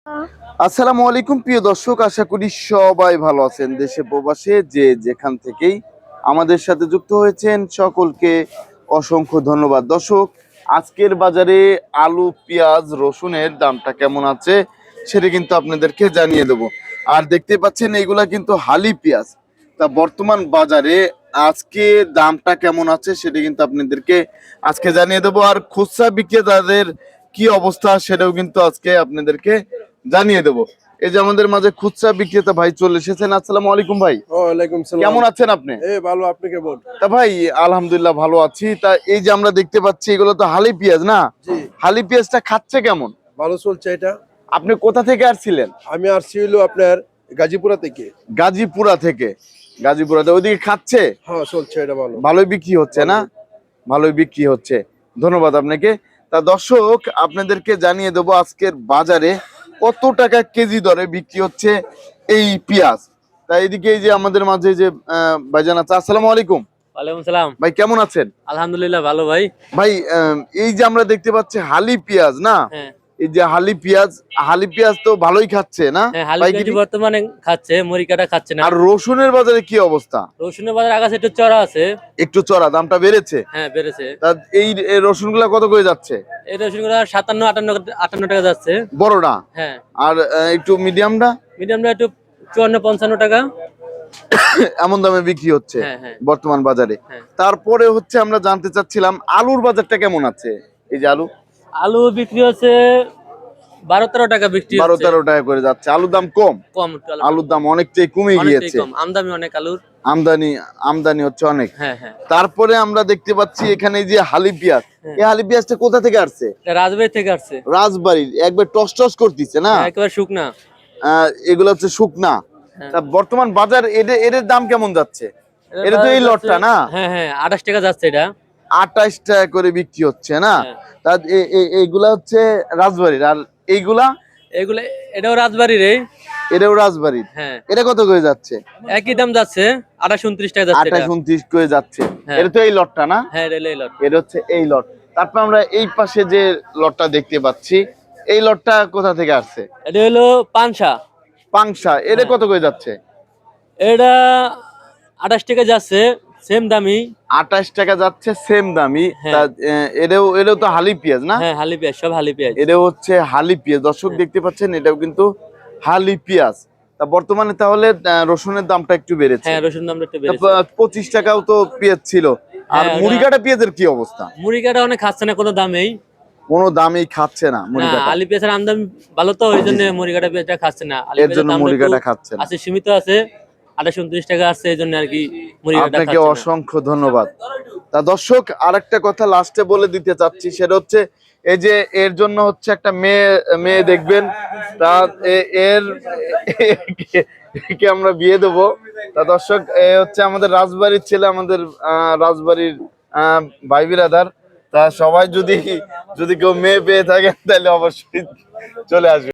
আসসালামু আলাইকুম প্রিয় দর্শক, আশা করি সবাই ভালো আছেন। দেশে প্রবাসে যে যেখান থেকেই আমাদের সাথে যুক্ত হয়েছেন সকলকে অসংখ্য ধন্যবাদ। দর্শক, আজকের বাজারে আলু, পেঁয়াজ, রসুনের দামটা কেমন আছে সেটা কিন্তু আপনাদেরকে জানিয়ে দেব। আর দেখতে পাচ্ছেন এইগুলা কিন্তু হালি পেঁয়াজ। তা বর্তমান বাজারে আজকে দামটা কেমন আছে সেটা কিন্তু আপনাদেরকে আজকে জানিয়ে দেবো। আর খুচরা বিক্রেতাদের কি অবস্থা সেটাও কিন্তু আজকে আপনাদেরকে জানিয়ে দেবো। এই যে আমাদের মাঝে খুচরা বিক্রেতা ভাই চলে এসেছেন। আসসালামু আলাইকুম ভাই। ওয়ালাইকুম সালাম। কেমন আছেন আপনি? ভালো, আপনি কেমন? তা ভাই আলহামদুলিল্লাহ ভালো আছি। তা এই যে আমরা দেখতে পাচ্ছি এগুলো তো হালি পেঁয়াজ না? জি। হালি পেঁয়াজটা খাচ্ছে কেমন? ভালো চলছে এটা। আপনি কোথা থেকে আসছিলেন? আমি আসছি হইলো আপনার গাজীপুরা থেকে। গাজীপুরা থেকে। গাজীপুরাতে ওইদিকে খাচ্ছে? হ্যাঁ, চলছে এটা ভালো। ভালোই বিক্রি হচ্ছে না? ভালোই বিক্রি হচ্ছে, ধন্যবাদ আপনাকে। তা দর্শক, আপনাদেরকে জানিয়ে দেবো আজকের বাজারে কত টাকা কেজি দরে বিক্রি হচ্ছে এই পেঁয়াজ। তা এদিকে এই যে আমাদের মাঝে যে ভাইজান আছে, আসসালামু আলাইকুম। ওয়ালাইকুম সালাম। ভাই কেমন আছেন? আলহামদুলিল্লাহ ভালো ভাই। ভাই এই যে আমরা দেখতে পাচ্ছি হালি পেঁয়াজ না? হ্যাঁ এই যে হালি পেঁয়াজ তো ভালোই খাচ্ছে না হ্যাঁ, হালি পাইকারি? পেঁয়াজ বর্তমানে খাচ্ছে, মরিকাটা খাচ্ছে না। আর রসুনের বাজারে কি অবস্থা? রসুনের বাজার আকাশে একটু চড়া আছে। একটু চড়া, দামটা বেড়েছে? হ্যাঁ বেড়েছে। তা এই রসুনগুলা কত করে যাচ্ছে? এই রসুনগুলো 57-58 টাকা যাচ্ছে। বড়টা? হ্যাঁ। আর একটু মিডিয়ামটা? মিডিয়ামটা একটু 54-55 টাকা। এমন দামে বিক্রি হচ্ছে হ্যাঁ হ্যাঁ বর্তমান বাজারে। হ্যাঁ। তারপরে হচ্ছে আমরা জানতে চাচ্ছিলাম আলুর বাজারটা কেমন আছে? এই যে আলু আলু বিক্রি হচ্ছে 12-13 টাকা বিক্রি হচ্ছে। 12-13 টাকা করে যাচ্ছে। আলুর দাম কম? কম। আলুর দাম অনেকটাই কমে অনেকটাই গিয়েছে। কম, আমদানি অনেক আলুর। আমদানি হচ্ছে অনেক। হ্যাঁ হ্যাঁ। তারপরে আমরা দেখতে পাচ্ছি এখানে যে হালি পেঁয়াজ, এই হালি পেঁয়াজটা কোথা থেকে আসছে? এটা রাজবাড়ি থেকে আসছে। রাজবাড়ির, একবার টস টস করতেছে না? হ্যাঁ, একেবারে শুকনা। এগুলো হচ্ছে শুকনা। হ্যাঁ। তা বর্তমান বাজার এর দাম কেমন যাচ্ছে? এটা তো এই লটটা না? হ্যাঁ হ্যাঁ, 28 টাকা যাচ্ছে এটা। 28 টাকা করে বিক্রি হচ্ছে না? হ্যাঁ। তা এইগুলা হচ্ছে রাজবাড়ির, আর এইগুলা? এগুলো এটাও রাজবাড়ির। এটাও রাজবাড়ির। হ্যাঁ। এটা কত করে যাচ্ছে? একই দাম যাচ্ছে, 28-29 টাকা যাচ্ছে এটা। 28-29 করে যাচ্ছে। হ্যাঁ। এটা তো এই লটটা না? হ্যাঁ, এটা এই লট। এটা হচ্ছে এই লট। তারপর আমরা এই পাশে যে লটটা দেখতে পাচ্ছি, এই লটটা কোথা থেকে আসছে? এটা হলো পাংশা। পাংশা, এটা কত করে যাচ্ছে? এটা 28 টাকা যাচ্ছে, সেম দামি। 28 টাকা যাচ্ছে, সেম দামি। হ্যাঁ। তা এটাও তো হালি পেঁয়াজ না? হ্যাঁ, হালি পেঁয়াজ, সব হালি পেঁয়াজ। এটাও হচ্ছে হালি পেঁয়াজ। দর্শক দেখতে পাচ্ছেন, এটাও কিন্তু হালি পেঁয়াজ। তা বর্তমানে তাহলে রসুনের দামটা একটু বেড়েছে। হ্যাঁ, রসুন দামটা একটু বেড়েছে। 25 টাকাও তো পেঁয়াজ ছিল। আর হ্যাঁ, মুড়ি কাটা পেঁয়াজের কি অবস্থা? মুড়ি কাটা অনেক খাচ্ছে না কোনো দামেই। কোনো দামই খাচ্ছে না মুড়ি না, কাটা। আলি পেঁয়াজের আমদানি ভালো তো, ওই জন্য মুড়ি কাটা পেঁয়াজটা খাচ্ছে না। আলি এর পেঁয়াজের জন্য দামটা মুড়ি একটু কাটা খাচ্ছে না। আছে, সীমিত আছে। 28-29 টাকা আসছে, এই জন্য আর কি মুড়ি কাটা আপনাকে খাচ্ছে না। অসংখ্য ধন্যবাদ। তা দর্শক, আরেকটা কথা লাস্টে বলে দিতে চাচ্ছি, সেটা হচ্ছে এই যে এর জন্য হচ্ছে একটা মেয়ে দেখবেন, তা এর একে আমরা বিয়ে দেবো। তা দর্শক, এ হচ্ছে আমাদের রাজবাড়ির ছেলে, আমাদের রাজবাড়ির ভাই বিরাদার। তা সবাই যদি কেউ মেয়ে পেয়ে থাকেন তাহলে অবশ্যই চলে আসবে।